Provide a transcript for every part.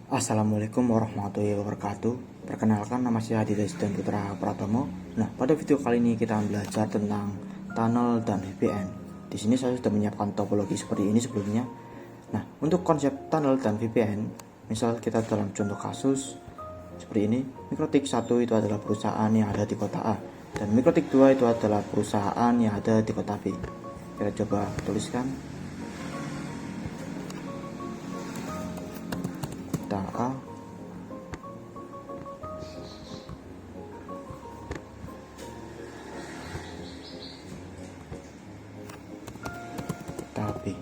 Assalamualaikum warahmatullahi wabarakatuh. Perkenalkan, nama saya Hadi dan Putra Pratomo. Nah, pada video kali ini kita akan belajar tentang tunnel dan VPN. Di sini saya sudah menyiapkan topologi seperti ini sebelumnya. Nah, untuk konsep tunnel dan VPN, misal kita dalam contoh kasus seperti ini, Mikrotik 1 itu adalah perusahaan yang ada di kota A dan Mikrotik 2 itu adalah perusahaan yang ada di kota B. Kita coba tuliskan kota A, kota B.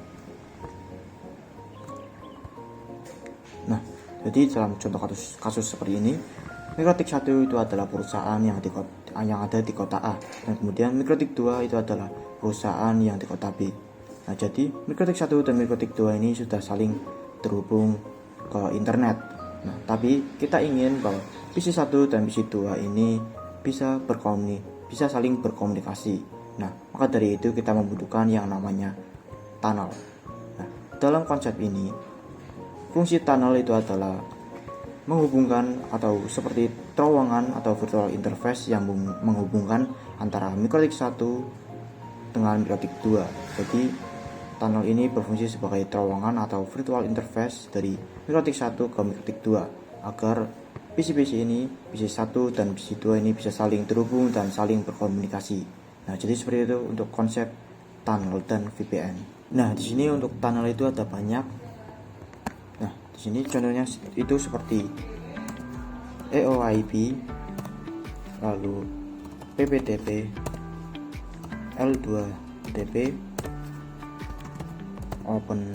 Nah, jadi dalam contoh kasus seperti ini, Mikrotik 1 itu adalah perusahaan yang ada di kota A, dan kemudian Mikrotik 2 itu adalah perusahaan yang di kota B. Nah, jadi Mikrotik 1 dan Mikrotik 2 ini sudah saling terhubung ke internet. Nah, tapi kita ingin bahwa PC 1 dan PC 2 ini bisa saling berkomunikasi. Nah, maka dari itu kita membutuhkan yang namanya tunnel. Nah, dalam konsep ini, fungsi tunnel itu adalah menghubungkan atau seperti terowongan atau virtual interface yang menghubungkan antara Mikrotik 1 dengan Mikrotik 2. Jadi tunnel ini berfungsi sebagai terowongan atau virtual interface dari Mikrotik 1 ke Mikrotik 2 agar PC-PC ini, PC 1 dan PC 2 ini bisa saling terhubung dan saling berkomunikasi. Nah, jadi seperti itu untuk konsep tunnel dan VPN. Nah, di sini untuk tunnel itu ada banyak. Nah, di sini contohnya itu seperti EOIP, lalu PPTP, L2TP, Open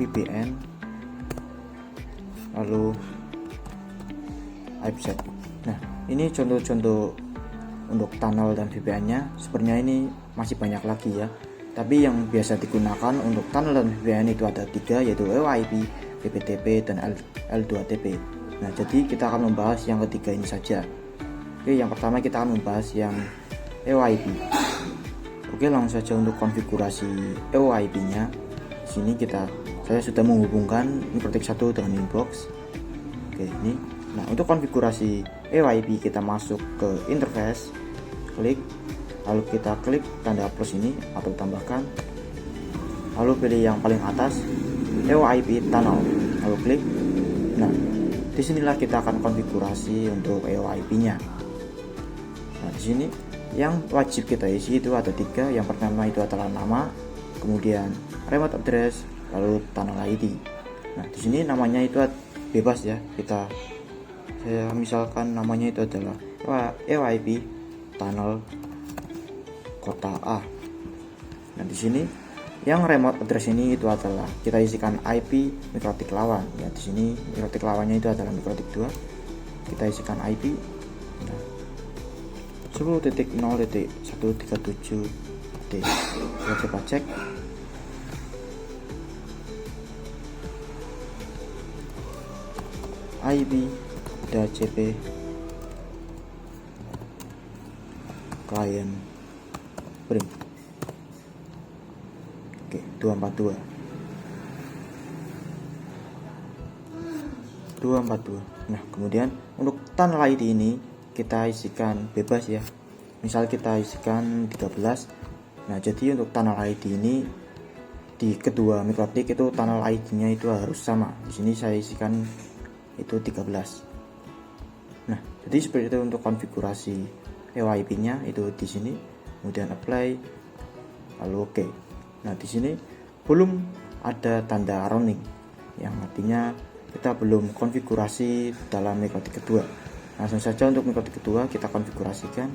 VPN, lalu IPsec. Nah, ini contoh-contoh untuk tunnel dan VPN-nya. Sebenarnya ini masih banyak lagi ya. Tapi yang biasa digunakan untuk tunnel dan VPN itu ada 3, yaitu EOIP, PPTP, dan L2TP. Nah, jadi kita akan membahas yang ketiga ini saja. Oke, yang pertama kita akan membahas yang EOIP. Oke, langsung saja untuk konfigurasi EOIP-nya. Di sini saya sudah menghubungkan Mikrotik 1 dengan inbox. Oke, ini. Nah, untuk konfigurasi EOIP kita masuk ke interface, klik, lalu kita klik tanda plus ini atau tambahkan, lalu pilih yang paling atas EOIP tunnel, lalu klik. Nah, disinilah kita akan konfigurasi untuk EOIP-nya. Nah, di sini yang wajib kita isi itu ada 3. Yang pertama itu adalah nama, kemudian remote address, lalu tunnel ID. Nah, di sini namanya itu bebas ya. Saya misalkan namanya itu adalah EOIP tunnel kota A. Nah, di sini yang remote address ini itu adalah kita isikan IP Mikrotik lawan. Ya, di sini Mikrotik lawannya itu adalah Mikrotik 2. Kita isikan IP 10.0.137D. Kita coba cek. IP DHCP client bring. Oke, 242. Nah, kemudian untuk tunnel ID ini kita isikan bebas ya. Misal kita isikan 13. Nah, jadi untuk tunnel ID ini di kedua Mikrotik itu tunnel ID-nya itu harus sama. Di sini saya isikan itu 13. Nah, jadi seperti itu untuk konfigurasi EOIP-nya itu di sini. Kemudian apply, lalu oke. Nah, di sini belum ada tanda running, yang artinya kita belum konfigurasi dalam Mikrotik kedua. Langsung saja untuk Mikrotik kedua kita konfigurasikan.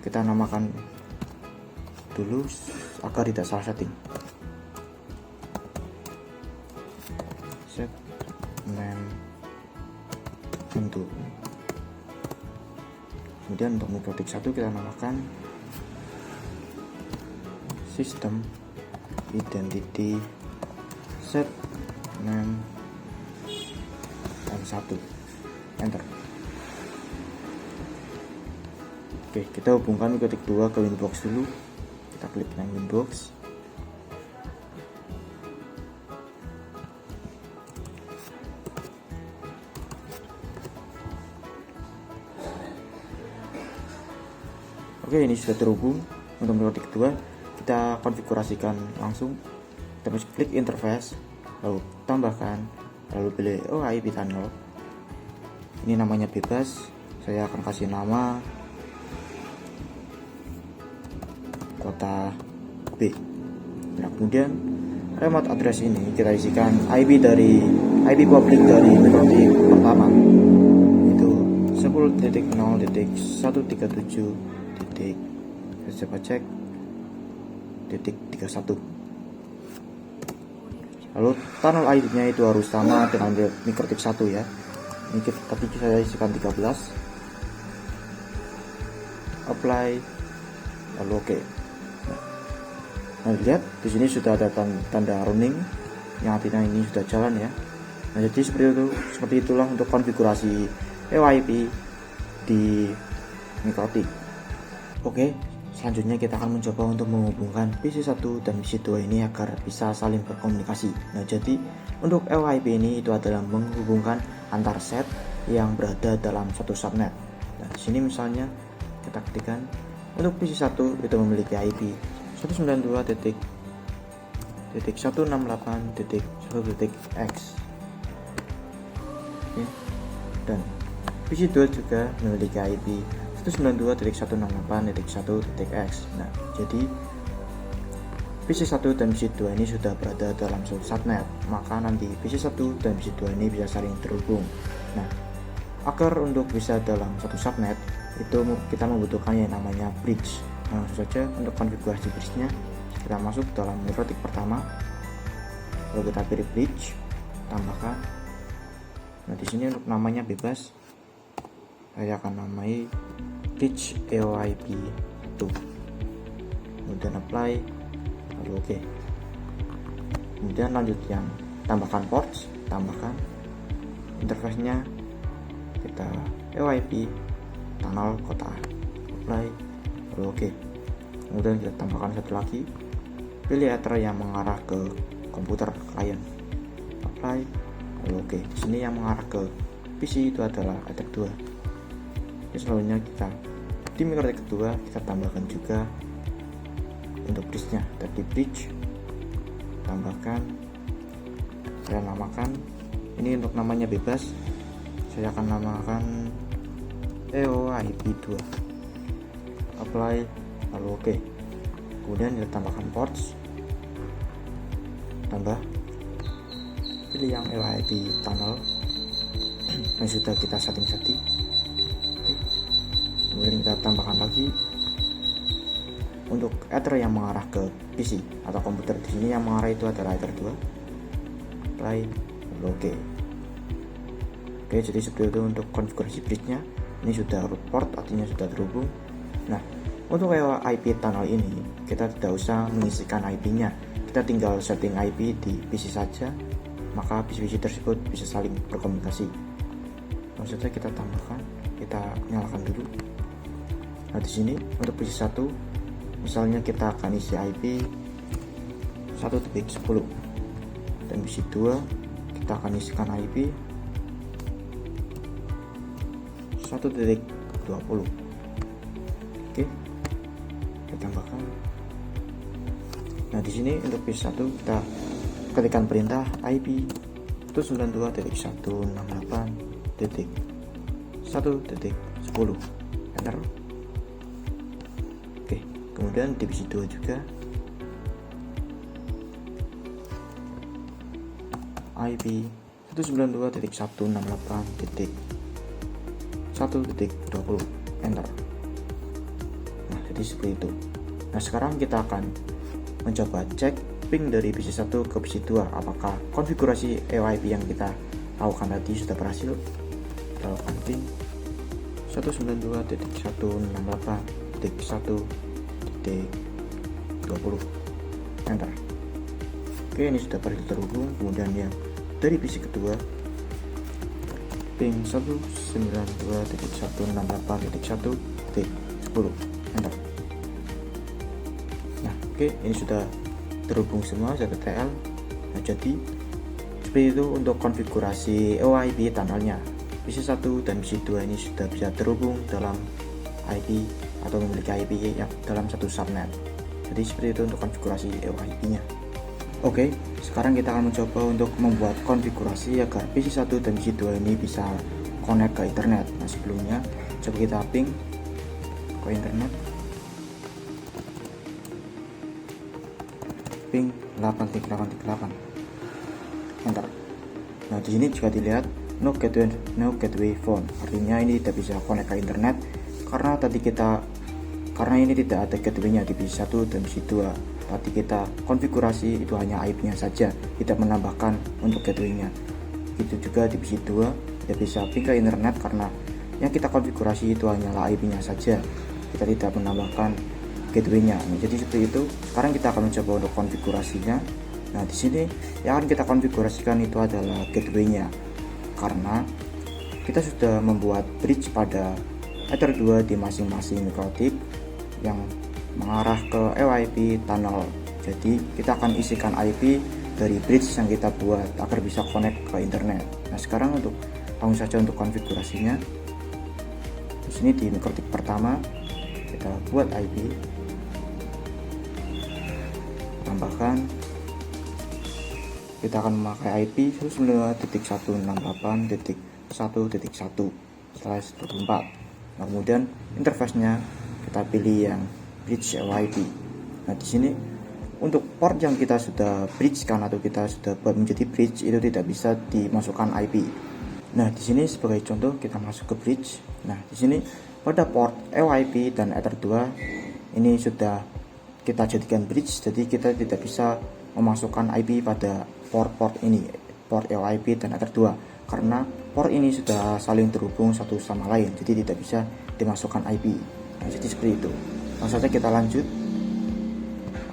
Kita namakan dulu agar tidak salah setting. Set name untuk. Kemudian untuk Mikrotik 1 kita namakan sistem identity set name M1. Enter. Oke, kita hubungkan Mikrotik 2 ke Winbox dulu. Kita klik yang Winbox. Oke, ini sudah terhubung. Untuk mikrotik kedua kita konfigurasikan langsung. Kita klik interface, lalu tambahkan, lalu pilih OIP tunnel. Ini namanya bebas, saya akan kasih nama kota B. Nah, kemudian remote address ini kita isikan IP public dari mikrotik pertama, itu 10.0.137. Saya coba cek .31. Lalu tunnel ID-nya itu harus sama dengan mikrotik 1 ya. Ini tadi saya isikan 13. Apply, lalu oke. Nah, lihat di sini sudah ada tanda running, yang artinya ini sudah jalan ya. Nah, jadi seperti itulah untuk konfigurasi EYP di mikrotik. Oke, selanjutnya kita akan mencoba untuk menghubungkan PC1 dan PC2 ini agar bisa saling berkomunikasi. Nah, jadi untuk EYP ini itu adalah menghubungkan antar set yang berada dalam satu subnet. Nah, di sini misalnya kita ketikkan untuk PC1 itu memiliki IP 192.168.1.x. Dan PC2 juga memiliki IP 192.168.1.x. Nah, jadi PC1 dan PC2 ini sudah berada dalam satu subnet, maka nanti PC1 dan PC2 ini bisa saling terhubung. Nah, agar untuk bisa dalam satu subnet itu kita membutuhkan yang namanya bridge. Nah, langsung saja untuk konfigurasi bridge-nya kita masuk dalam mikrotik pertama, lalu kita pilih bridge, tambahkan. Nah, di sini untuk namanya bebas, saya akan namai bridge EYP 2, kemudian apply, lalu oke. Kemudian lanjut yang tambahkan ports, tambahkan interface-nya, kita EYP tunnel kota, apply, lalu oke. Kemudian kita tambahkan satu lagi, pilih ether yang mengarah ke komputer klien, apply, lalu oke. Di sini yang mengarah ke PC itu adalah ether 2. Ini selanjutnya kita di mikrotik kedua kita tambahkan juga untuk bridge-nya. Tadi bridge, tambahkan, saya namakan, ini untuk namanya bebas, saya akan namakan EYP2, apply, lalu oke. Kemudian kita tambahkan ports, tambah, pilih yang EYP tunnel yang sudah kita setting. Oke. Kemudian kita tambahkan lagi untuk ether yang mengarah ke PC atau komputer. Di sini yang mengarah itu adalah ether 2, apply, lalu oke. Oke, jadi seperti itu untuk konfigurasi bridge-nya. Ini sudah root port, artinya sudah terhubung. Nah, untuk IP tunnel ini kita tidak usah mengisikan IP-nya, kita tinggal setting IP di PC saja, maka PC tersebut bisa saling berkomunikasi. Langsung saja kita tambahkan, kita nyalakan dulu. Nah, di sini untuk PC1 misalnya kita akan isi IP 1.10, dan PC2 kita akan isikan IP 1.20. Oke, kita tambahkan. Nah, di sini untuk PC1 kita ketikkan perintah IP 192.168.1.10, enter. Oke, kemudian di PC2 juga IP 192.168.1.20, enter. Nah, jadi seperti itu. Nah, sekarang kita akan mencoba cek ping dari PC1 ke PC2, apakah konfigurasi EYP yang kita lakukan tadi sudah berhasil. Kita lakukan ping 192.168.1.20, enter. Oke, ini sudah berhasil terhubung. Kemudian yang dari PC kedua ping 192.168.1.10, enter. Nah, oke, ini sudah terhubung semua ZTTL. Nah, jadi seperti itu untuk konfigurasi EYP tunnelnya. PC1 dan PC2 ini sudah bisa terhubung dalam IP atau memiliki IP yang dalam satu subnet. Jadi seperti itu untuk konfigurasi EOIP-nya. Oke, sekarang kita akan mencoba untuk membuat konfigurasi agar PC1 dan PC2 ini bisa connect ke internet. Nah, sebelumnya coba kita ping ke internet. Ping 838. Enter. Nah, di sini juga dilihat no gateway phone. Artinya ini tidak bisa connect ke internet karena ini tidak ada gateway-nya di PC1 dan PC2. Tadi kita konfigurasi itu hanya IP-nya saja, tidak menambahkan untuk gateway-nya. Itu juga di PC2 tidak bisa ping ke internet karena yang kita konfigurasi itu hanyalah IP-nya saja. Kita tidak menambahkan gateway-nya. Nah, jadi seperti itu. Sekarang kita akan mencoba untuk konfigurasinya. Nah, di sini yang akan kita konfigurasikan itu adalah gateway-nya. Karena kita sudah membuat bridge pada Ether 2 di masing-masing mikrotik yang mengarah ke EOIP tunnel. Jadi kita akan isikan IP dari bridge yang kita buat agar bisa connect ke internet. Nah, sekarang langsung saja untuk konfigurasinya. Di sini di mikrotik pertama kita buat IP, tambahkan, kita akan memakai IP 192.168.1.1/24. Nah, kemudian interface-nya kita pilih yang bridge EOIP. Nah, di sini untuk port yang kita sudah bridge-kan atau kita sudah buat menjadi bridge itu tidak bisa dimasukkan IP. Nah, di sini sebagai contoh kita masuk ke bridge. Nah, di sini pada port EOIP dan Ether 2 ini sudah kita jadikan bridge, jadi kita tidak bisa memasukkan IP pada port ini, port EOIP dan Ether 2, karena port ini sudah saling terhubung satu sama lain, jadi tidak bisa dimasukkan IP. Nah, jadi seperti itu. Langsung saja kita lanjut.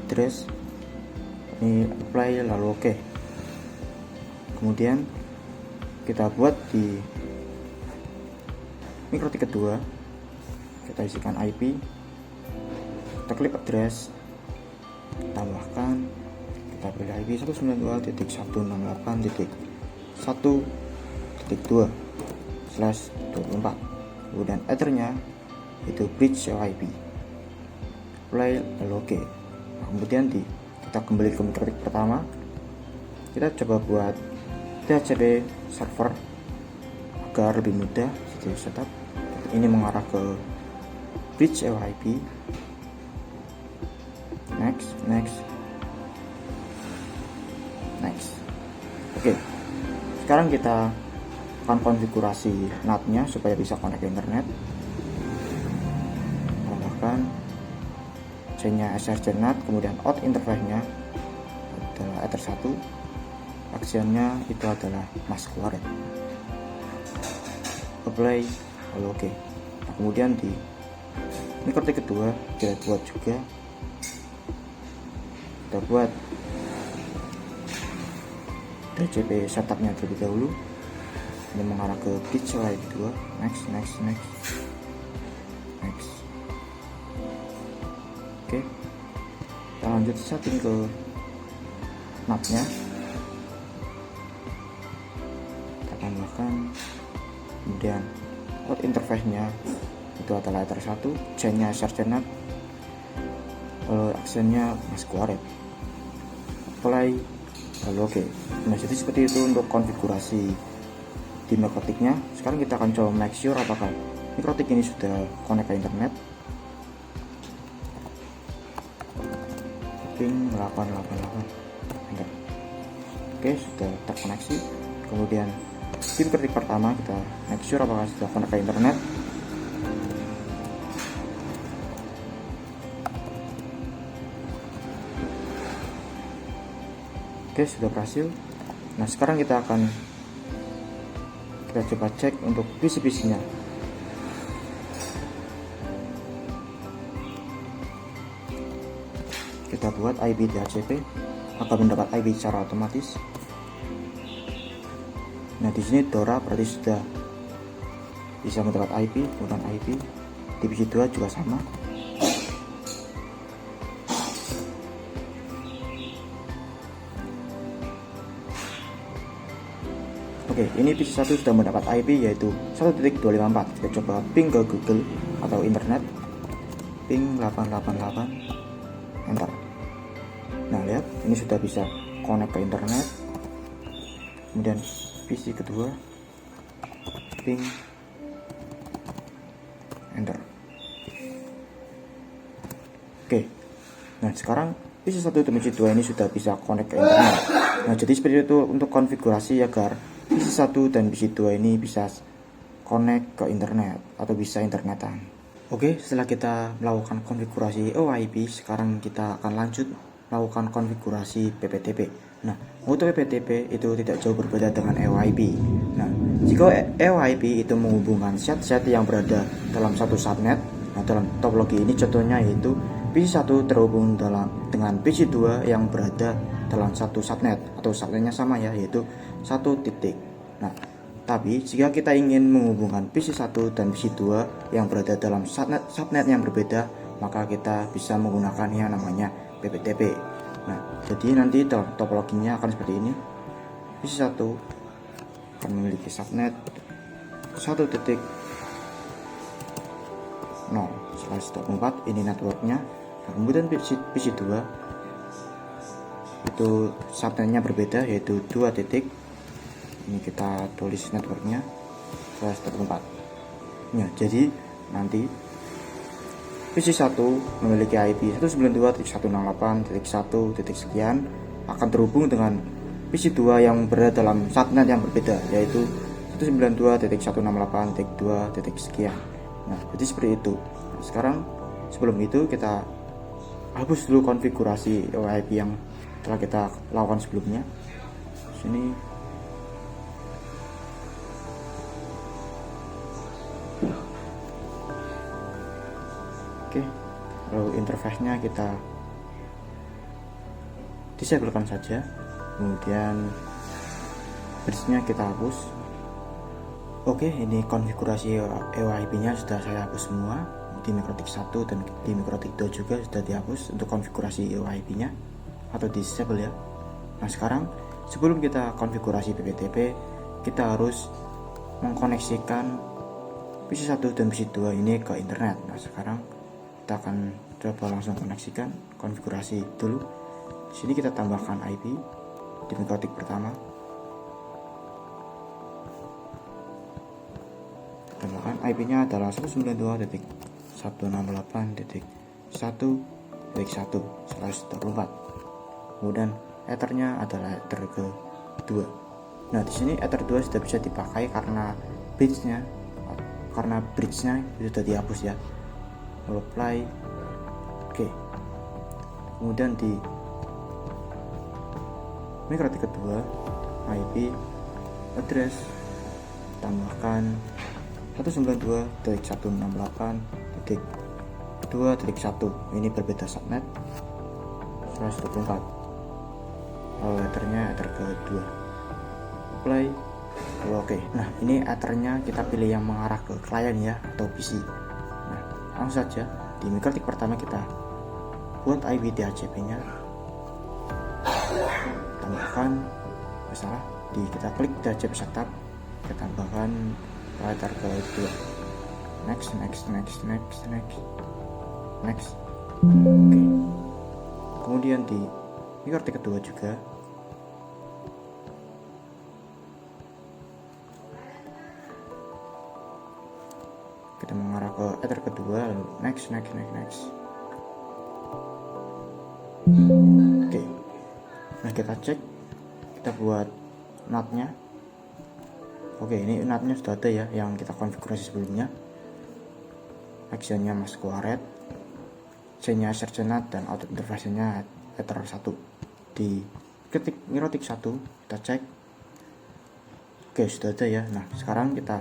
Address ini apply lalu oke. Kemudian kita buat di mikrotik kedua, kita isikan IP, kita klik address, tambahkan, kita pilih IP 192.168.1.2/24. kemudian ethernya itu bridge EOIP, play lalu oke. Nah, kemudian kita kembali ke mikrotik pertama, kita coba buat DHCP server agar lebih mudah jadi setup. Ini mengarah ke bridge EOIP. Next. Oke, sekarang kita akan konfigurasi NAT-nya supaya bisa connect ke internet. Tambahkan chain-nya SRC NAT, kemudian out interface-nya adalah Ether 1, action-nya itu adalah Masquerade. Apply lalu oke. Nah, kemudian di mikrotik kedua kita buat DHCP setupnya terlebih dahulu. Ini mengarah ke bridge EOIP 2. Next. Oke, kita lanjut setting ke NAT-nya. Kita tambahkan, kemudian out interface-nya itu adalah Ether 1, chain-nya SRC NAT, action-nya Masquerade, apply lalu oke. Nah, jadi seperti itu untuk konfigurasi di mikrotiknya. Sekarang kita akan coba make sure apakah mikrotik ini sudah connect ke internet. Ping 888. Enter. Oke, sudah terkoneksi. Kemudian di mikrotik pertama kita make sure apakah sudah connect ke internet. Oke, sudah berhasil. Nah, sekarang kita coba cek untuk PC-nya. Kita buat IP DHCP akan mendapat IP secara otomatis. Nah, di sini Dora berarti sudah bisa mendapat IP, kemudian IP di PC2 juga sama. Oke, ini PC1 sudah mendapat IP yaitu 1.254. Kita coba ping ke Google atau internet. ping 888 enter. Nah lihat, ini sudah bisa connect ke internet. Kemudian PC kedua ping enter. Oke, nah sekarang PC 1 dan PC 2 ini sudah bisa connect ke internet. Nah jadi seperti itu untuk konfigurasi agar PC 1 dan PC 2 ini bisa connect ke internet atau bisa internetan. Oke, setelah kita melakukan konfigurasi OIP, sekarang kita akan lanjut melakukan konfigurasi PPTP. Nah, untuk PPTP itu tidak jauh berbeda dengan EOIP. Nah, jika EOIP itu menghubungkan set-set yang berada dalam satu subnet, nah dalam topologi ini contohnya yaitu PC1 terhubung dengan PC2 yang berada dalam satu subnet atau subnetnya sama ya, yaitu 1 titik. Nah, tapi jika kita ingin menghubungkan PC1 dan PC2 yang berada dalam subnet yang berbeda, maka kita bisa menggunakan yang namanya PPTP. Nah, jadi nanti dalam topologinya akan seperti ini. PC1 akan memiliki subnet 1.0/24, ini networknya. Nah, kemudian PC2 itu subnetnya berbeda yaitu 2 titik. Ini kita tulis networknya /24. Ya, jadi nanti PC1 memiliki IP 192.168.1 sekian akan terhubung dengan PC2 yang berada dalam subnet yang berbeda yaitu 192.168.2 sekian. Nah, jadi seperti itu. Nah, sekarang sebelum itu kita hapus dulu konfigurasi OIP yang telah kita lakukan sebelumnya. Sini oke, lalu interface-nya kita disablekan saja, kemudian bridge-nya kita hapus. Oke, ini konfigurasi EOIP-nya sudah saya hapus semua. Di Mikrotik 1 dan di Mikrotik 2 juga sudah dihapus untuk konfigurasi EOIP-nya atau disable ya. Nah sekarang sebelum kita konfigurasi PPTP, kita harus mengkoneksikan PC1 dan PC2 ini ke internet. Nah sekarang kita akan coba langsung koneksikan, konfigurasi dulu. Di sini kita tambahkan IP di Mikrotik pertama. Tambahkan IP-nya adalah 192.168.1.1/24. Kemudian Ethernya adalah Ether ke-2. Nah, di sini Ether 2 sudah bisa dipakai karena bridge-nya sudah dihapus ya. Apply. Oke. Kemudian di Mikrotik kedua IP address tambahkan 192.168.2.1. ini berbeda subnet /24. lalu ethernya ether ke-2. Apply. Oke. Nah, ini ethernya kita pilih yang mengarah ke klien ya atau PC. Langsung saja di Mikrotik pertama kita buat IP DHCP nya, tambahkan kita klik DHCP setup, kita tambahkan latar ke-2. Next. Oke. Kemudian di Mikrotik kedua juga kita mengarah ke ether kedua, lalu next. Oke. Nah, kita cek, kita buat NAT-nya. Oke, ini NAT-nya sudah ada ya yang kita konfigurasi sebelumnya. Action-nya masuk ke Red, C-nya search NAT, dan output interface-nya ether 1. Di ketik Mikrotik 1 kita cek. Oke, sudah ada ya. Nah, sekarang kita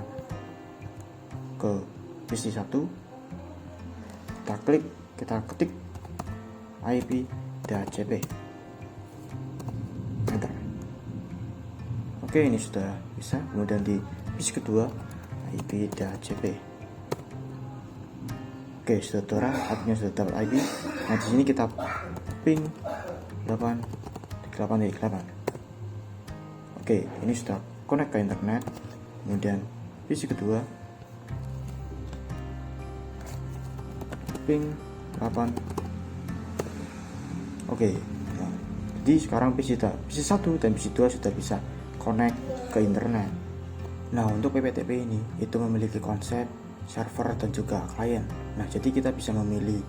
ke PC1, kita ketik IP DHCP, enter. Oke, ini sudah bisa. Kemudian di PC kedua IP DHCP. Oke, sudah terang, artinya sudah dapat IP. Nah, di sini kita ping 8.8.8. Oke, ini sudah connect ke internet. Kemudian PC kedua ping 8. Oke. Nah, jadi sekarang PC 1 dan PC 2 sudah bisa connect ke internet. Nah, untuk PPTP ini itu memiliki konsep server dan juga klien. Nah, jadi kita bisa memilih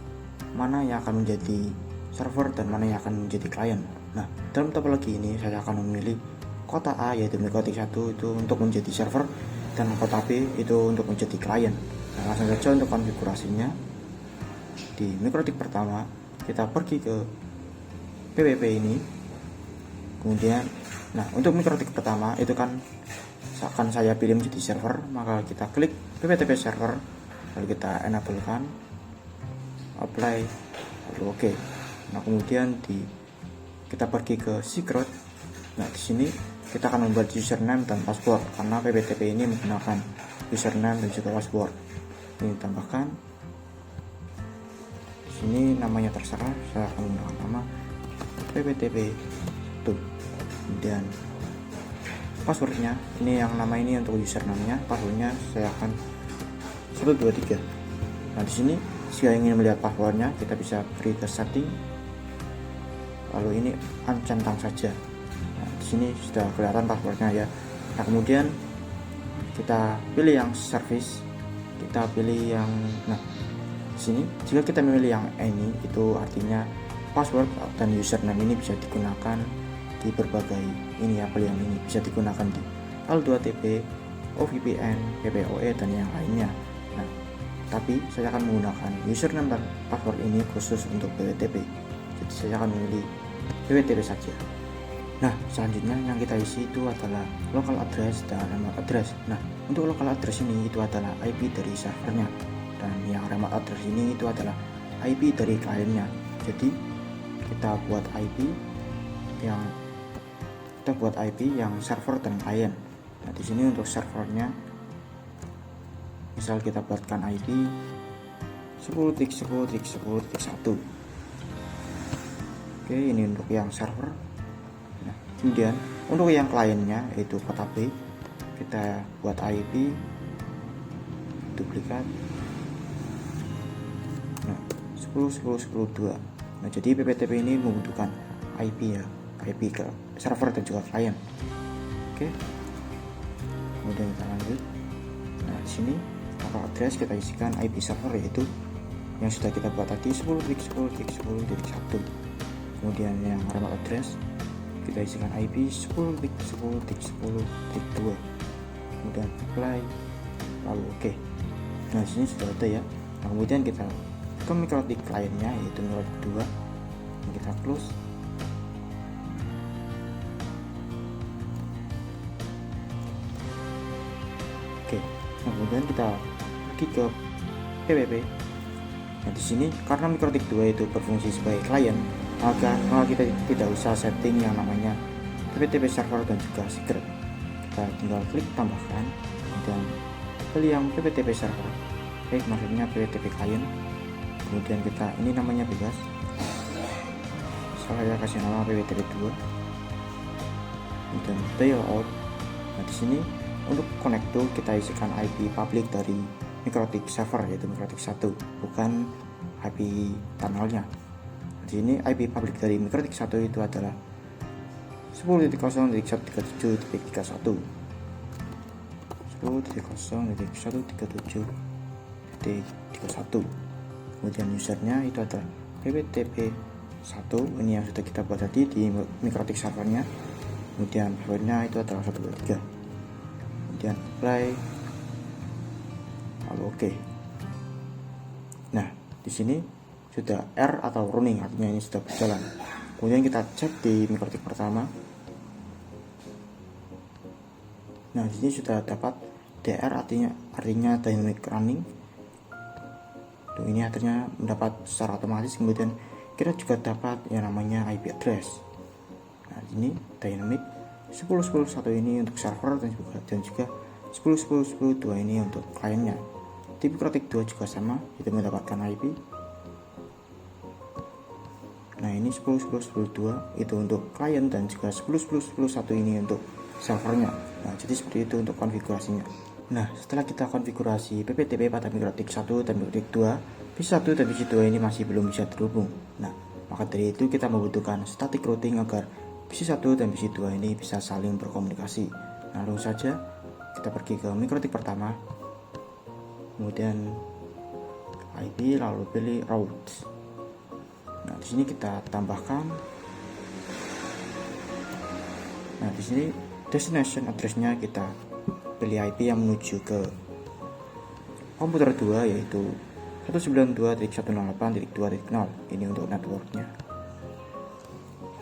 mana yang akan menjadi server dan mana yang akan menjadi klien. Nah, dalam topologi ini saya akan memilih kota A yaitu MikroTik 1 itu untuk menjadi server dan kota B itu untuk menjadi klien. Nah, langsung saja untuk konfigurasinya. Di MikroTik pertama kita pergi ke PPP ini. Kemudian, nah untuk MikroTik pertama itu kan akan saya pilih menjadi server, maka kita klik PPTP server, lalu kita enable kan, apply, lalu oke. Nah kemudian kita pergi ke secret. Nah di sini kita akan membuat username dan password karena PPTP ini menggunakan username dan juga password. Ini tambahkan. Di sini namanya terserah, saya akan menggunakan nama PPTP 1. Kemudian passwordnya ini yang nama ini untuk username-nya, passwordnya saya akan 123. Nah di sini jika ingin melihat passwordnya kita bisa beri ke setting, lalu ini uncentang saja. Nah di sini sudah kelihatan passwordnya ya. Nah kemudian kita pilih yang service, kita pilih yang di sini jika kita memilih yang ini itu artinya password dan username ini bisa digunakan di berbagai ini ya, pilihan ini bisa digunakan di L2TP, OVPN, PPOE dan yang lainnya. Nah, tapi saya akan menggunakan username dan password ini khusus untuk PPTP. Jadi saya akan memilih PPTP saja. Nah, selanjutnya yang kita isi itu adalah local address dan remote address. Nah, untuk local address ini itu adalah IP dari servernya dan yang remote address ini itu adalah IP dari kliennya. Jadi kita buat IP yang server dan klien. Nah, di sini untuk servernya misal kita buatkan IP 10.10.10.1. Oke, ini untuk yang server. Nah, kemudian untuk yang kliennya yaitu kota B, kita buat IP duplikat. Nah, 10.10.10.2. Nah, jadi PPTP ini membutuhkan IP ya, IP ke server dan juga klien. Oke. Kemudian kita lanjut. Nah, di sini local address kita isikan IP server yaitu yang sudah kita buat tadi 10.10.10.1. Kemudian yang remote address kita isikan IP 10.10.10.2. Kemudian apply, lalu oke. Nah, di sini sudah ada ya. Nah, kemudian kita ke MikroTik kliennya yaitu MikroTik 2. Kita close. Oke, nah kemudian kita pergi ke PPP. Nah di sini karena MikroTik 2 itu berfungsi sebagai klien, maka kita tidak usah setting yang namanya PPTP server dan juga secret. Kita tinggal klik tambahkan dan pilih yang PPTP server. Maksudnya PPTP klien. Kemudian kita ini namanya bebas. Saya kasih nama PPTP 2. Dan bailout. Nah di sini untuk connect to kita isikan IP public dari MikroTik server yaitu MikroTik 1, bukan IP tunnelnya. Di sini IP public dari MikroTik 1 itu adalah 10.0.137.31. 10.0.137.31. Kemudian usernya itu adalah PPTP 1, ini yang sudah kita buat tadi di MikroTik servernya. Kemudian passwordnya itu adalah 123. Kemudian apply, lalu oke. Nah di sini sudah R atau running, artinya ini sudah berjalan. Kemudian kita cek di MikroTik pertama. Nah di sini sudah dapat DR, artinya dynamic running. Tuh, ini artinya mendapat secara otomatis. Kemudian kita juga dapat yang namanya IP address. Nah ini dynamic 10.10.1 ini untuk server dan juga 10.10.10.2 ini untuk kliennya. Di MikroTik 2 juga sama, itu mendapatkan IP. Nah ini 10.10.10.2 itu untuk klien dan juga 10.10.10.1 ini untuk servernya. Nah jadi seperti itu untuk konfigurasinya. Nah, setelah kita konfigurasi PPTP pada mikrotik 1 dan mikrotik 2, PC1 dan PC2 ini masih belum bisa terhubung. Nah, maka dari itu kita membutuhkan static routing agar PC1 dan PC2 ini bisa saling berkomunikasi. Nah, langsung saja kita pergi ke mikrotik pertama, kemudian IP, lalu pilih routes. Nah, di sini kita tambahkan. Nah, di sini destination address-nya kita pilih IP yang menuju ke komputer 2, yaitu 192.168.2.0. Ini untuk networknya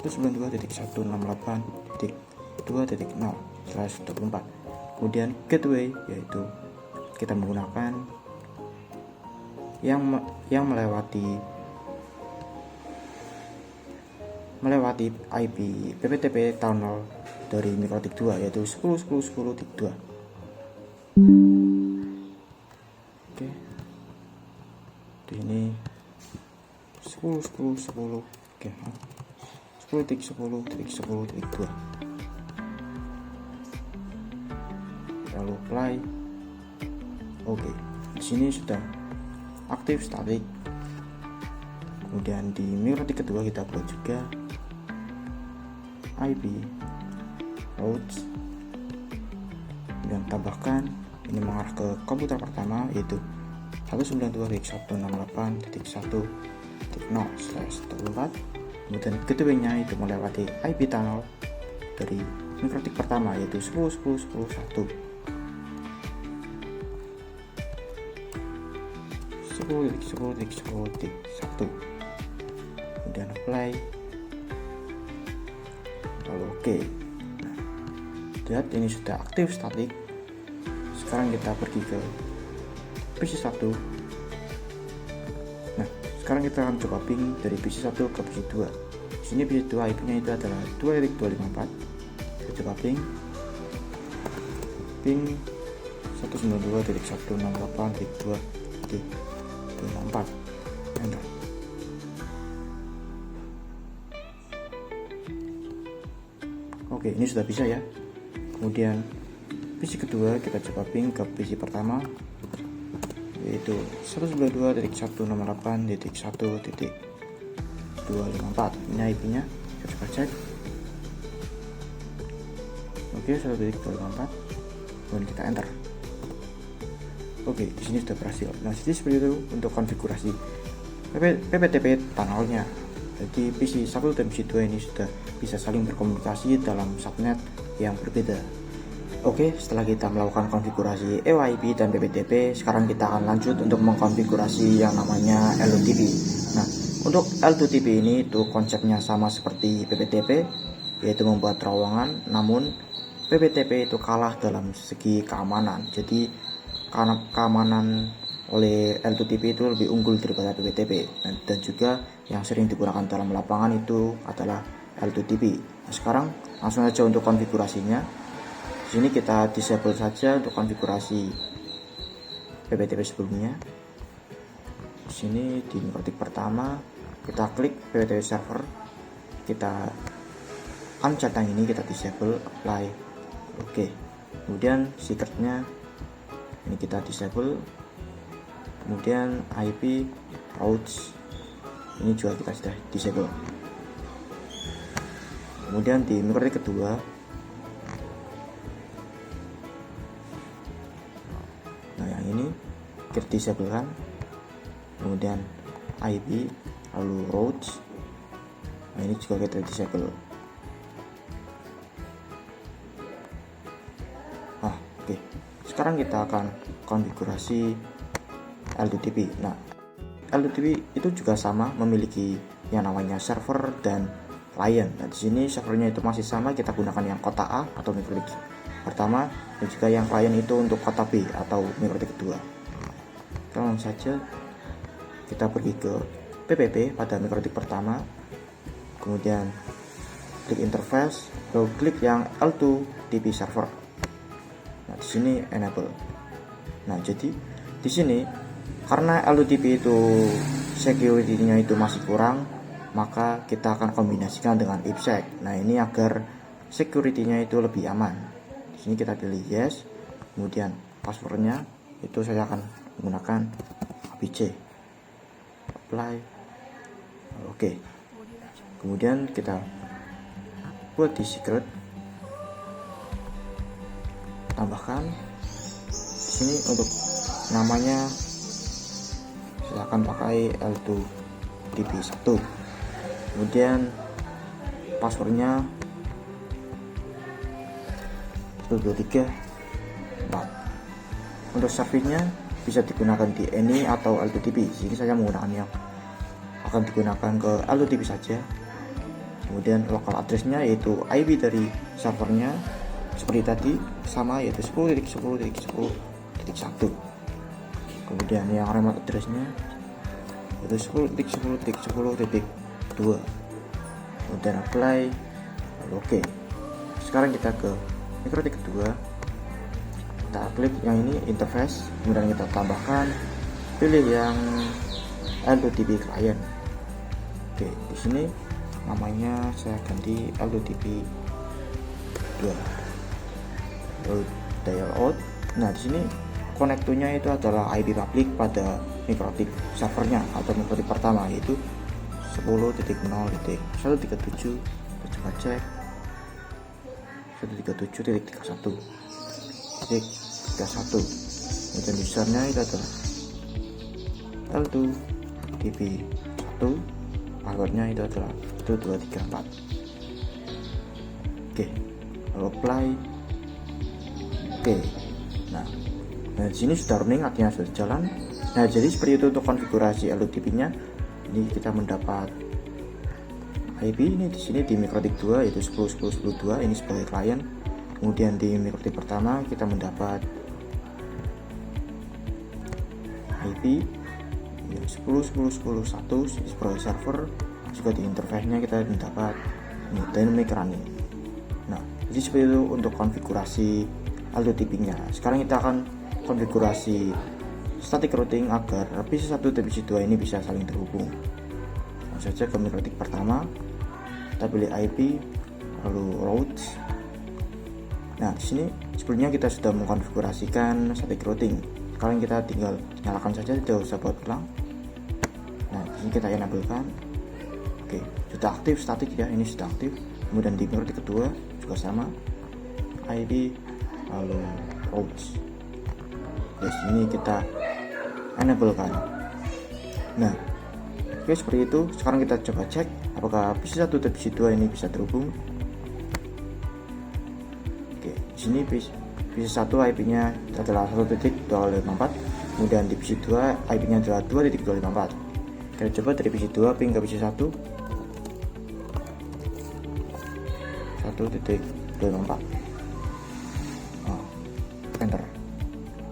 192.168.2.0/24. Kemudian gateway, yaitu kita menggunakan yang melewati IP PPTP tunnel dari mikrotik 2, yaitu 10.10.10.2. Oke, di ini 10.10.10. Oke, 10.10.10.2. Lalu play. Oke, di sini sudah aktif static. Kemudian di mikrotik kedua kita buat juga IP routes, dan tambahkan ini mengarah ke komputer pertama, yaitu 192.168.1.0/24. Kemudian gateway-nya itu melewati IP tunnel dari mikrotik pertama, yaitu 10.10.10.1. 10.10.10.1. Kemudian apply, lalu oke. Nah, lihat ini sudah aktif static. Sekarang kita pergi ke PC1. Nah, sekarang kita akan coba ping dari PC1 ke PC2. Di sini PC2 IP-nya itu adalah 2.254. Kita coba ping 192.168.2.4. Enter. Oke, ini sudah bisa ya. Kemudian PC kedua kita coba ping ke PC pertama, yaitu 192.168.1.254. Ini IP-nya. Kita coba cek. Oke, 1.254. Kemudian kita enter. Oke, di sini sudah berhasil. Nah, jadi seperti itu untuk konfigurasi PPTP tunnelnya. Jadi PC1 dan PC2 ini sudah bisa saling berkomunikasi dalam subnet yang berbeda. Oke, setelah kita melakukan konfigurasi EWIP dan PPTP, sekarang kita akan lanjut untuk mengkonfigurasi yang namanya L2TP. Nah, untuk L2TP ini itu konsepnya sama seperti PPTP, yaitu membuat terowongan, namun PPTP itu kalah dalam segi keamanan. Jadi karena keamanan oleh L2TP itu lebih unggul daripada PPTP, dan juga yang sering digunakan dalam lapangan itu adalah L2TP. Nah, sekarang langsung saja untuk konfigurasinya. Di sini kita disable saja untuk konfigurasi PPTP sebelumnya. Di sini di mikrotik pertama kita klik PPTP server, kita uncheck yang ini, kita disable, apply, oke. Kemudian secretnya ini kita disable. Kemudian IP routes ini juga kita sudah disable. Kemudian di mikrotik kedua, nah yang ini kita disable kan. Kemudian IP lalu routes, nah ini juga kita disable. Oke. Sekarang kita akan konfigurasi L2TP. Nah, L2TP itu juga sama, memiliki yang namanya server dan client. Nah, di sini servernya itu masih sama, kita gunakan yang kota A atau mikrotik pertama, dan juga yang client itu untuk kota B atau mikrotik kedua. Langsung saja kita pergi ke PPP pada mikrotik pertama, kemudian klik interface, lalu klik yang L2TP server. Nah, di sini enable. Nah, jadi di sini karena L2TP itu security-nya itu masih kurang, maka kita akan kombinasikan dengan IPsec. Nah, ini agar security-nya itu lebih aman. Di sini kita pilih yes, kemudian passwordnya itu saya akan menggunakan abc, apply, oke. Kemudian kita buat di secret, tambahkan di sini untuk namanya saya akan pakai L2DP1, kemudian passwordnya 123 4. Untuk service-nya bisa digunakan di any atau L2DP. Sini saya menggunakan yang akan digunakan ke L2DP saja. Kemudian local address-nya yaitu IP dari servernya seperti tadi sama, yaitu 10.10.10.1. Kemudian yang remote address-nya yaitu 10.10.10.2. Kemudian apply, oke. Sekarang kita ke MikroTik kedua, kita klik yang ini interface, kemudian kita tambahkan, pilih yang L2DP client. Oke, di sini namanya saya ganti L2DP 2. Lalu dial out. Nah, di sini konektornya itu adalah IP public pada MikroTik servernya atau MikroTik pertama, yaitu 10.0.137. Coba cek 137.31. Kemudian usernya itu adalah L2DP1, passwordnya itu adalah 1234. Oke, lalu apply. Oke, nah di sini sudah running, artinya sudah jalan. Nah, jadi seperti itu untuk konfigurasi L2DP-nya. Ini kita mendapat IP ini di sini di MikroTik 2 yaitu 10.10.10.2 ini sebagai klien. Kemudian di MikroTik pertama kita mendapat IP 10.10.10.1 sebagai server. Juga di interface-nya kita mendapat dynamic running. Nah, jadi seperti itu untuk konfigurasi L2DP-nya. Sekarang kita akan konfigurasi static routing agar PC1 dan PC2 ini bisa saling terhubung. Langsung saja ke MikroTik pertama, kita pilih IP, lalu routes. Nah, di sini sebelumnya kita sudah mengkonfigurasikan static routing. Sekarang kita tinggal nyalakan saja, tidak usah buat ulang. Nah, di sini kita enablekan. Oke, sudah aktif static ya, ini sudah aktif. Kemudian di MikroTik kedua juga sama, IP, lalu routes. Di sini kita enablekan. Nah, oke, seperti itu. Sekarang kita coba cek apakah PC1 dan PC2 ini bisa terhubung. Oke, di sini PC1 IP-nya adalah 1.254, kemudian di PC2 IP-nya adalah 2.254. Kita coba dari PC2 ping ke PC1 1.254. Enter.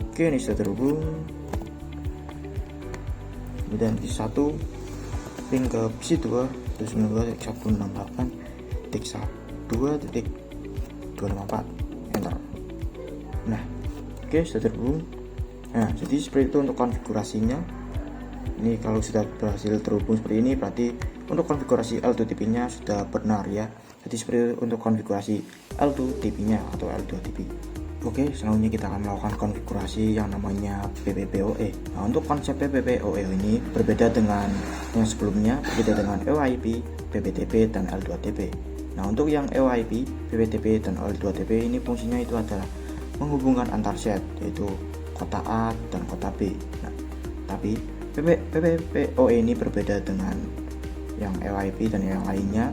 Oke, ini sudah terhubung. Kemudian PC1 ping ke PC2 192.168.1.2.254. Enter. Nah, oke, sudah terhubung. Nah, jadi seperti itu untuk konfigurasinya. Ini kalau sudah berhasil terhubung seperti ini, berarti untuk konfigurasi L2DP-nya sudah benar ya. Jadi seperti itu untuk konfigurasi L2DP-nya atau L2DP. Oke, selanjutnya kita akan melakukan konfigurasi yang namanya PPPoE. Nah, untuk konsep PPPoE ini berbeda dengan yang sebelumnya, berbeda dengan EOIP, PPTP, dan L2TP. Nah, untuk yang EOIP, PPTP, dan L2TP ini fungsinya itu adalah menghubungkan antar set, yaitu kota A dan kota B. Nah, tapi PPPoE ini berbeda dengan yang EOIP dan yang lainnya.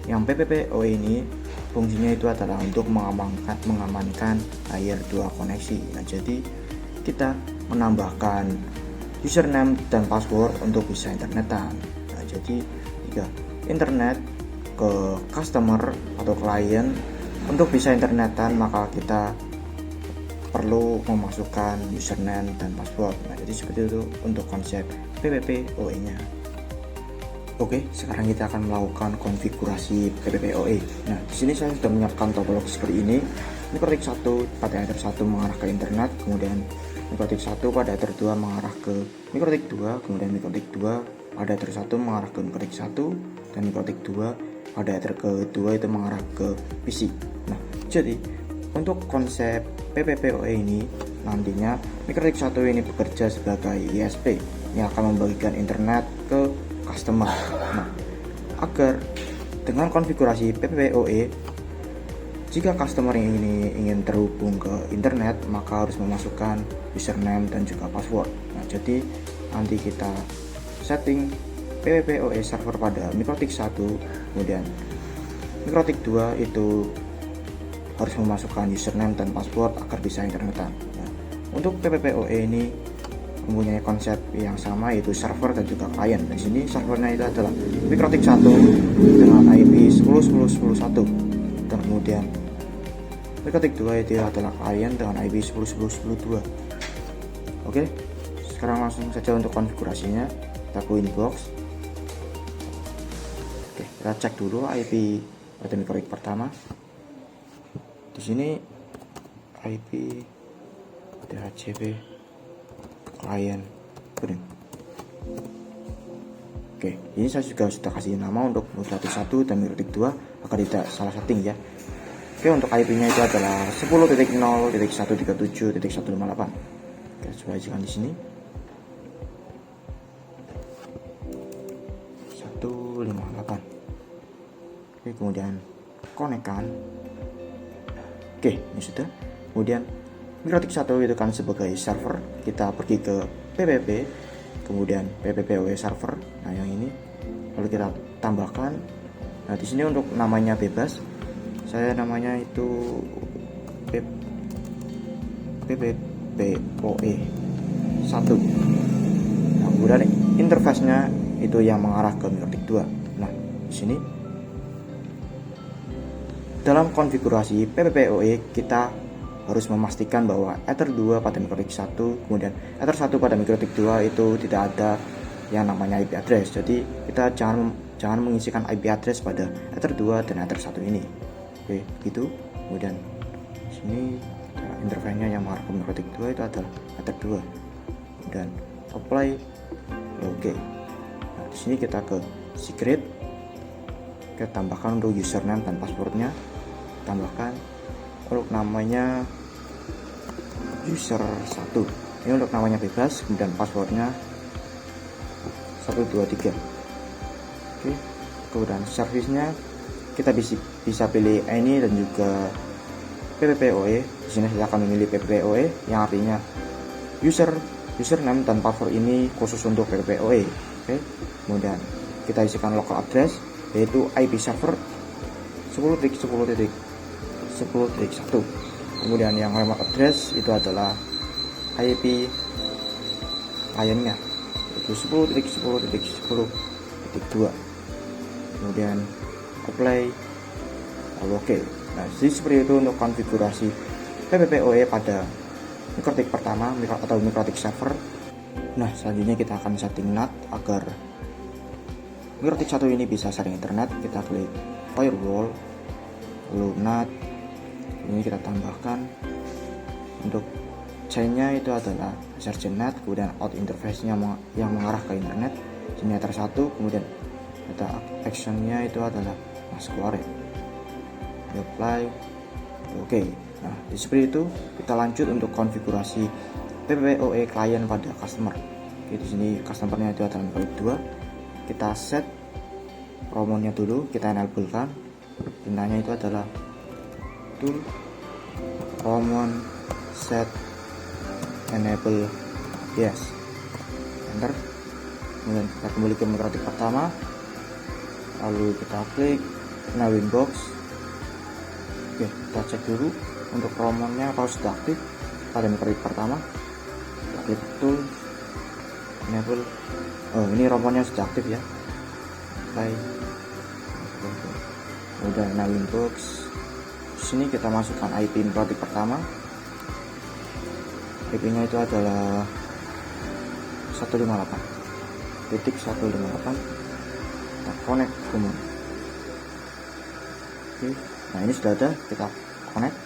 Yang PPPoE ini fungsinya itu adalah untuk mengamankan layer 2 koneksi. Nah, jadi kita menambahkan username dan password untuk bisa internetan. Nah, jadi jika internet ke customer atau klien untuk bisa internetan, maka kita perlu memasukkan username dan password. Nah, jadi seperti itu untuk konsep PPPoE nya. Oke, sekarang kita akan melakukan konfigurasi PPPoE. Nah, di sini saya sudah menyiapkan topologi seperti ini. MikroTik 1 pada header 1 mengarah ke internet, kemudian MikroTik 1 pada header 2 mengarah ke MikroTik 2, kemudian MikroTik 2 pada header 1 mengarah ke MikroTik 1, dan MikroTik 2 pada header kedua itu mengarah ke PC. Nah, jadi untuk konsep PPPoE ini nantinya Mikrotik 1 ini bekerja sebagai ISP yang akan membagikan internet ke customer. Nah, agar dengan konfigurasi PPPoE, jika customer ini ingin terhubung ke internet, maka harus memasukkan username dan juga password. Nah, jadi nanti kita setting PPPoE server pada Mikrotik 1, kemudian Mikrotik 2 itu harus memasukkan username dan password agar bisa internetan. Nah, untuk PPPoE ini mempunyai konsep yang sama, yaitu server dan juga klien. Di sini servernya itu adalah Mikrotik 1 dengan IP 10.10.10.1, dan kemudian Mikrotik 2 itu adalah klien dengan IP 10.10.10.2. Oke, sekarang langsung saja untuk konfigurasinya. Kita ke inbox. Oke, kita cek dulu IP pada Mikrotik pertama. Di sini IP DHCP klien kuning. Oke, ini saya juga sudah kasih nama untuk Mikrotik 1 dan Mikrotik 2 agar tidak salah setting ya. Oke, untuk IP-nya itu adalah 10.0.137.158. Kita coba ajukan di sini. 158. Oke, kemudian konekkan. Oke, ini sudah. Kemudian Mikrotik 1 itu kan sebagai server, kita pergi ke PPP, kemudian PPPoE server. Nah, yang ini lalu kita tambahkan. Nah, di sini untuk namanya bebas. Saya namanya itu PPPoE 1. Nah, kemudian interface-nya itu yang mengarah ke Mikrotik 2. Nah, di sini dalam konfigurasi PPPoE kita harus memastikan bahwa Ether 2 pada Mikrotik 1, kemudian Ether 1 pada Mikrotik 2 itu tidak ada yang namanya IP address. Jadi kita jangan mengisikan IP address pada Ether 2 dan Ether 1 ini. Oke, gitu. Kemudian sini interface-nya yang mengarah ke Mikrotik 2 itu adalah Ether 2. Kemudian apply. Oke. Nah, di sini kita ke secret. Kita tambahkan untuk username dan passwordnya. Tambahkan untuk namanya user 1. Ini untuk namanya bebas, kemudian passwordnya 123. Oke. Kemudian service-nya kita bisa pilih ini dan juga PPPoE. Di sini saya akan memilih PPPoE yang artinya username dan password ini khusus untuk PPPoE. Oke. Kemudian kita isikan local address yaitu IP server 10.10.10.1. Kemudian yang remote address itu adalah IP kliennya yaitu 10.10.10.2. Kemudian apply, lalu oke. Nah, jadi seperti itu untuk konfigurasi PPPoE pada Mikrotik pertama atau Mikrotik server. Nah, selanjutnya kita akan setting NAT agar Mikrotik 1 ini bisa sharing internet. Kita klik firewall, lalu NAT. Ini kita tambahkan untuk chainnya itu adalah sergeant NAT, kemudian out interface-nya yang mengarah ke internet. Sini Ether 1, kemudian data action-nya itu adalah Masquerade. Apply. Oke. Nah, seperti itu kita lanjut untuk konfigurasi PPPoE klien pada customer. Oke, di sini customer-nya itu adalah Mikrotik 2. Kita set romonnya dulu, kita enable-kan. Perintahnya itu adalah tool romon set enable yes. Enter. Kemudian kita kembali ke Mikrotik pertama. Lalu kita klik now inbox. Oke, kita cek dulu untuk romonnya kalau sudah aktif pada Mikrotik pertama. Kita klik tool enable. Oh, ini romonnya sudah aktif ya. Apply. Udah now inbox. Sini kita masukkan IP Mikrotik pertama. IP-nya itu adalah 158.158. Kita connect common. Oke, nah ini sudah ada, kita connect.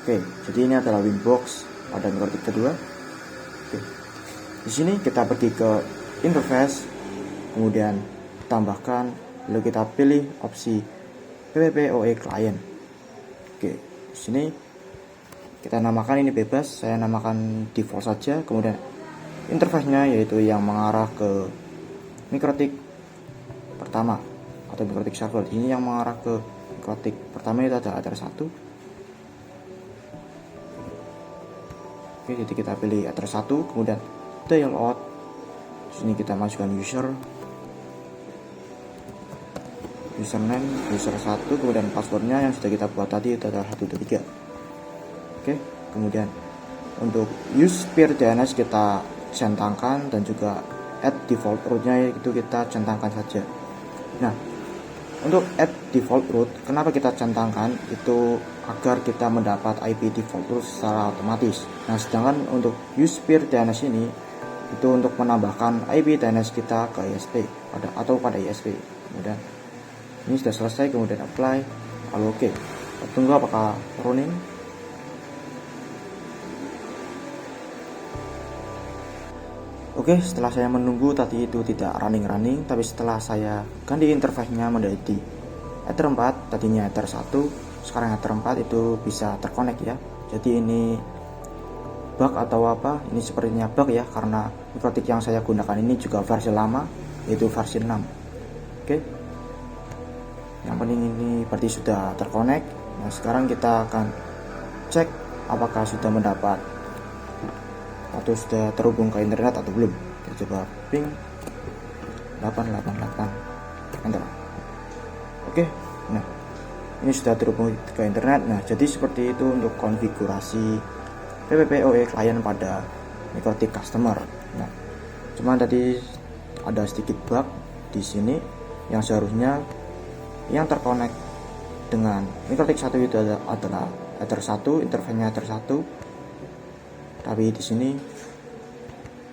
Oke, jadi ini adalah Winbox pada Mikrotik kedua. Oke, di sini kita pergi ke interface, kemudian tambahkan, lalu kita pilih opsi PPPoE client. Oke, di sini Kita namakan ini bebas, saya namakan default saja. Kemudian interface-nya yaitu yang mengarah ke mikrotik pertama atau mikrotik server. Ini yang mengarah ke mikrotik pertama itu ada Ether 1. Oke, jadi kita pilih Ether 1, kemudian dial out. Sini kita masukkan username, user 1, kemudian passwordnya yang sudah kita buat tadi itu adalah 123. Oke, kemudian untuk use peer DNS kita centangkan, dan juga add default root-nya itu kita centangkan saja. Nah, untuk add default root, kenapa kita centangkan? Itu agar kita mendapat IP default root secara otomatis. Nah, sedangkan untuk use peer DNS ini itu untuk menambahkan IP DNS kita ke ISP atau pada ISP. Kemudian ini sudah selesai, kemudian apply, lalu oke. Tunggu apakah running. Oke, setelah saya menunggu tadi itu tidak running, tapi setelah saya ganti interface-nya menjadi Ether 4, tadinya Ether 1, sekarang Ether 4 itu bisa terkonek ya. Jadi ini bug atau apa? Ini sepertinya bug ya, karena mikrotik yang saya gunakan ini juga versi lama, yaitu versi 6. Oke. Yang penting ini berarti sudah terkonek. Nah, sekarang kita akan cek apakah sudah mendapat atau sudah terhubung ke internet atau belum. Kita coba ping 888 enter. Oke, nah ini sudah terhubung ke internet. Nah, jadi seperti itu untuk konfigurasi PPPoE klien pada mikrotik customer. Nah, cuma tadi ada sedikit bug di sini, yang seharusnya yang terkonek dengan mikrotik 1 itu adalah Ether 1, interface-nya Ether 1. Tapi di sini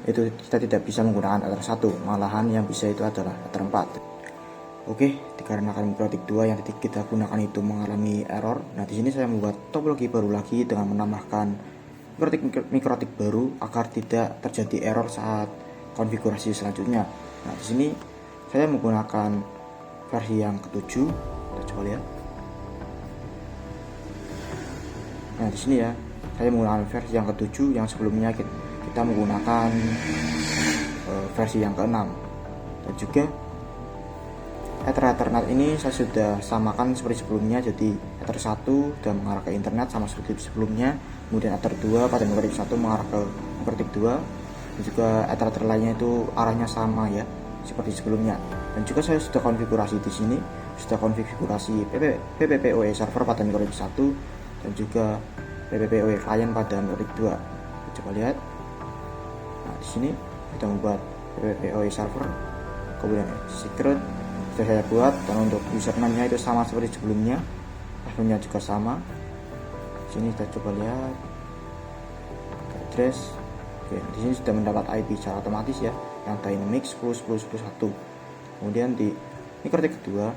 itu kita tidak bisa menggunakan Ether 1, malahan yang bisa itu adalah Ether 4. Oke, dikarenakan mikrotik 2 yang kita gunakan itu mengalami error. Nah, di sini saya membuat topologi baru lagi dengan menambahkan mikrotik baru agar tidak terjadi error saat konfigurasi selanjutnya. Nah, di sini saya menggunakan versi yang ke-7. Kita coba lihat. Nah, di sini ya, saya menggunakan versi yang ke-7, yang sebelumnya kita menggunakan versi yang ke-6. Dan juga Ethernet ini saya sudah samakan seperti sebelumnya. Jadi Ether 1 sudah mengarah ke internet sama seperti sebelumnya. Kemudian Ether 2 pada mikrotik 1 mengarah ke mikrotik 2. Dan juga Ether lainnya itu arahnya sama ya, seperti sebelumnya. Dan juga saya sudah konfigurasi di sini, sudah konfigurasi PPPoE server pada mikrotik 1 dan juga PPPoE klien pada mikrotik 2. Coba lihat. Nah, di sini kita membuat PPPoE server, kemudian secret sudah saya buat, dan untuk username-nya itu sama seperti sebelumnya, password-nya juga sama. Di sini kita coba lihat address. Oke, di sini sudah mendapat IP secara otomatis ya, yang dynamic 10.10.10.1. Kemudian di mikrotik kedua,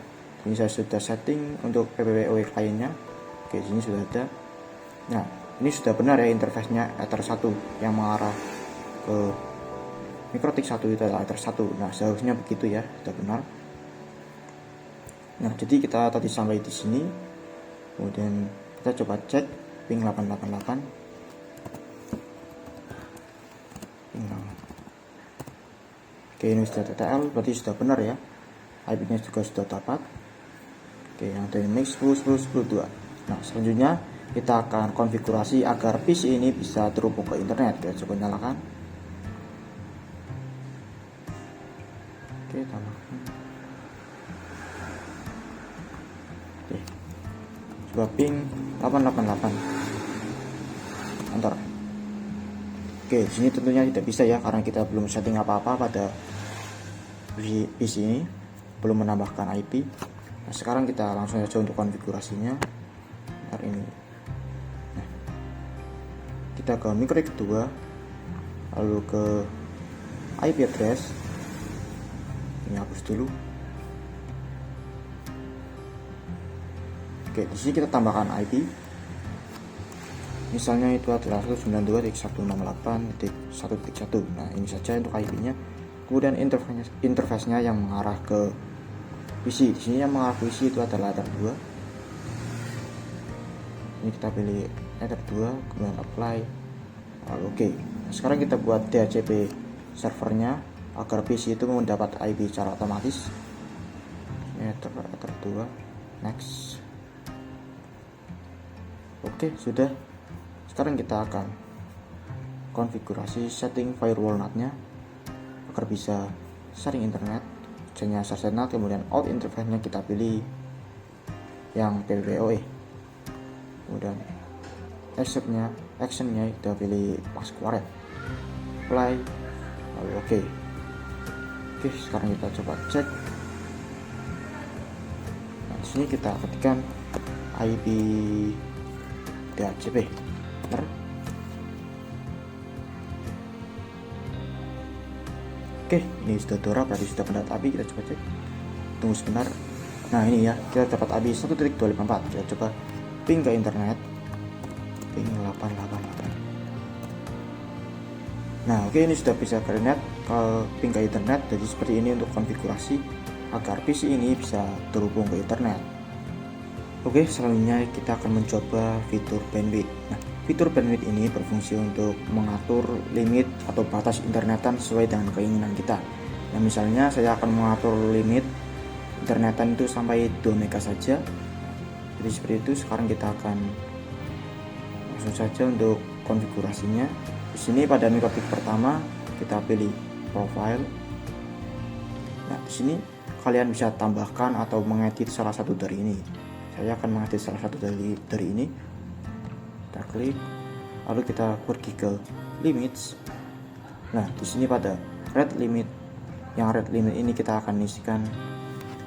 ini saya sudah setting untuk PPPoE kliennya. Oke, di sini sudah ada. Nah, ini sudah benar ya interface-nya Ether 1 yang mengarah ke mikrotik 1 itu adalah Ether 1. Nah, seharusnya begitu ya, sudah benar. Nah, jadi kita tadi sampai di sini. Kemudian kita coba cek ping 888. Oke, ini sudah TTL, berarti sudah benar ya. IP-nya juga sudah dapat. Oke, yang dynamic 10.10.10.2. Nah, selanjutnya kita akan konfigurasi agar PC ini bisa terhubung ke internet. Kita coba nyalakan. Oke, tambahkan. Oke, coba ping 888 enter. Oke, di sini tentunya tidak bisa ya, karena kita belum setting apa-apa pada PC ini, belum menambahkan IP. Nah, sekarang kita langsung saja untuk konfigurasinya. Ntar ini. Nah, kita ke mikrotik kedua, lalu ke IP address. Ini hapus dulu. Oke, di sini kita tambahkan IP. Misalnya itu adalah 192.168.1.1. Nah, ini saja untuk IP-nya. Kemudian interface-nya yang mengarah ke PC. Di sini yang mengarah ke PC itu adalah Ether 2. Ini kita pilih Enter 2, kemudian apply, lalu oke. Sekarang kita buat DHCP servernya agar PC itu mendapat IP secara otomatis. Enter 2, next. Oke, sudah. Sekarang kita akan konfigurasi setting firewall NAT-nya agar bisa sharing internet. Hanya share NAT, kemudian out interface-nya kita pilih yang PPPoE. Kemudian actionnya kita pilih Pasquaret. Apply, lalu oke. Oke, sekarang kita coba cek. Nah, di sini kita ketikkan IP DHCP. Benar? Oke, ini sudah Dora, berarti sudah mendapat API. Kita coba cek. Tunggu sebentar. Nah, ini ya, kita dapat API 1.254. Kita coba ping ke internet. Ping 888. Nah, oke, ini sudah bisa ke ping ke internet. Jadi seperti ini untuk konfigurasi agar PC ini bisa terhubung ke internet. Oke, selanjutnya kita akan mencoba fitur bandwidth. Nah, fitur bandwidth ini berfungsi untuk mengatur limit atau batas internetan sesuai dengan keinginan kita. Nah, misalnya saya akan mengatur limit internetan itu sampai 2 MB saja. Jadi seperti itu. Sekarang kita akan langsung saja untuk konfigurasinya. Di sini pada mikrotik pertama kita pilih profile. Nah, di sini kalian bisa tambahkan atau mengedit salah satu dari ini. Saya akan mengedit salah satu dari ini. Kita klik, lalu kita pergi ke limits. Nah, di sini pada red limit, yang red limit ini kita akan isikan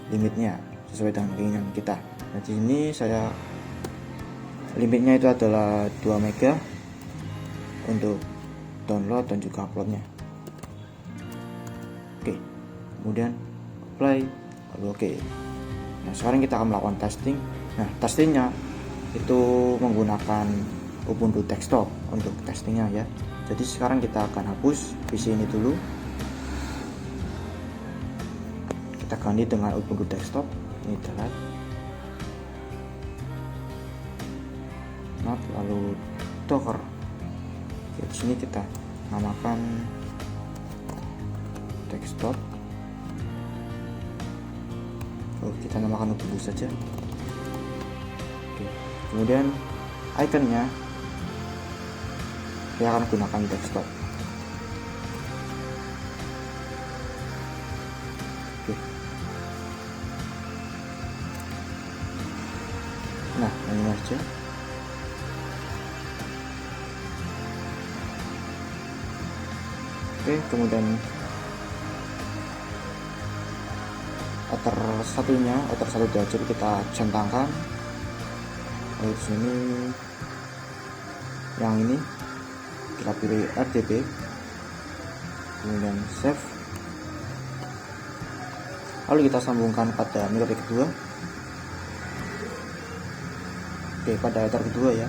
limitnya sesuai dengan keinginan kita. Nah, di sini saya limitnya itu adalah 2 MB untuk download dan juga uploadnya. Oke, kemudian apply, lalu oke. Nah, sekarang kita akan melakukan testing. Nah, testingnya itu menggunakan Ubuntu desktop untuk testingnya ya. Jadi sekarang kita akan hapus PC ini dulu. Kita ganti dengan Ubuntu desktop. Ini delete. Not, lalu docker. Oke, di sini kita namakan desktop. Kita namakan Ubuntu saja. Oke, kemudian iconnya saya akan gunakan desktop. Oke. Nah, ini aja. Oke, kemudian outer satu DHCP kita centangkan. Lalu di sini yang ini kita pilih RDP, kemudian save. Lalu kita sambungkan pada mikrotik kedua. Oke, pada header kedua ya.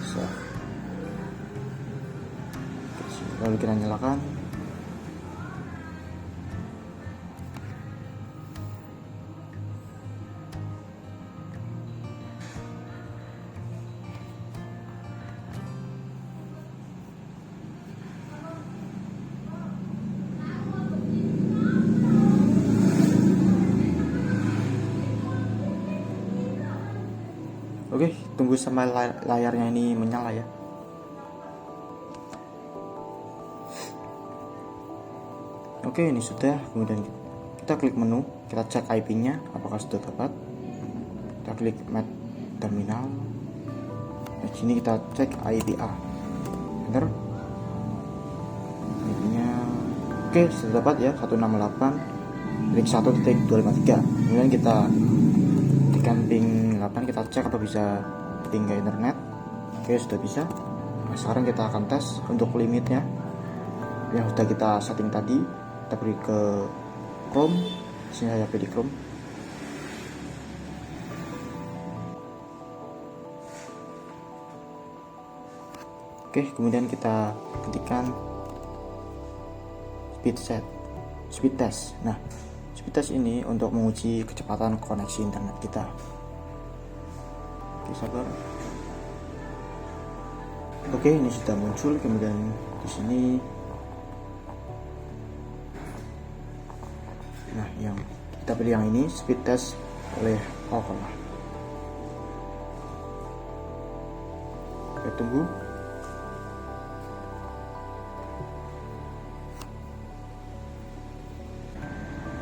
Save. Lalu kita nyalakan. Oke, tunggu sampai layarnya ini menyala ya. Oke, ini sudah. Kemudian kita klik menu, kita cek IP-nya apakah sudah dapat. Kita klik Map Terminal. Di sini kita cek IP-A. Enter. IP-nya oke, sudah dapat ya, 168.1.253. Kemudian kita tekan ping 8, kita cek atau bisa ping ke internet. Oke, sudah bisa. Nah, sekarang kita akan tes untuk limitnya yang sudah kita setting tadi. Kita pergi ke Chrome. Sini saya pilih Chrome. Oke, kemudian kita ketikkan speed test. Nah, speed test ini untuk menguji kecepatan koneksi internet kita. Oke, sabar. Oke, ini sudah muncul. Kemudian di sini, nah yang kita pilih yang ini, speed test oleh Opera. Kita tunggu.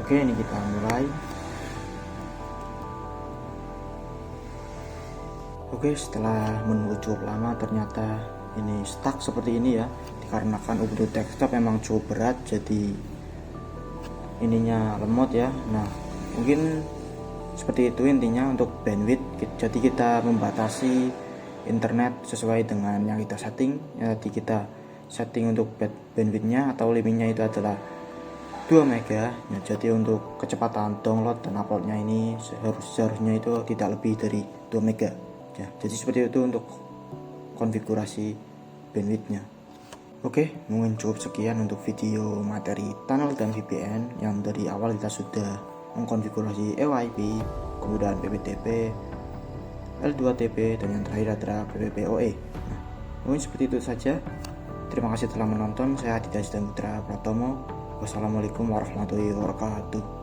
Oke, ini kita mulai. Oke, setelah menunggu cukup lama ternyata ini stuck seperti ini ya, dikarenakan Ubuntu Desktop memang cukup berat, jadi ininya lemot ya. Nah, mungkin seperti itu intinya untuk bandwidth. Jadi kita membatasi internet sesuai dengan yang kita setting. Ya, tadi kita setting untuk bandwidthnya atau limitnya itu adalah 2 mega. Ya, jadi untuk kecepatan download dan uploadnya ini seharusnya itu tidak lebih dari 2 mega ya. Jadi seperti itu untuk konfigurasi bandwidthnya. Oke, mungkin cukup sekian untuk video materi tunnel dan VPN yang dari awal kita sudah mengkonfigurasi EYP, kemudian PPTP, L2TP, dan yang terakhir adalah PPPoE. Nah, mungkin seperti itu saja. Terima kasih telah menonton. Saya Aditya Sidang Putra Pratomo. Wassalamualaikum warahmatullahi wabarakatuh.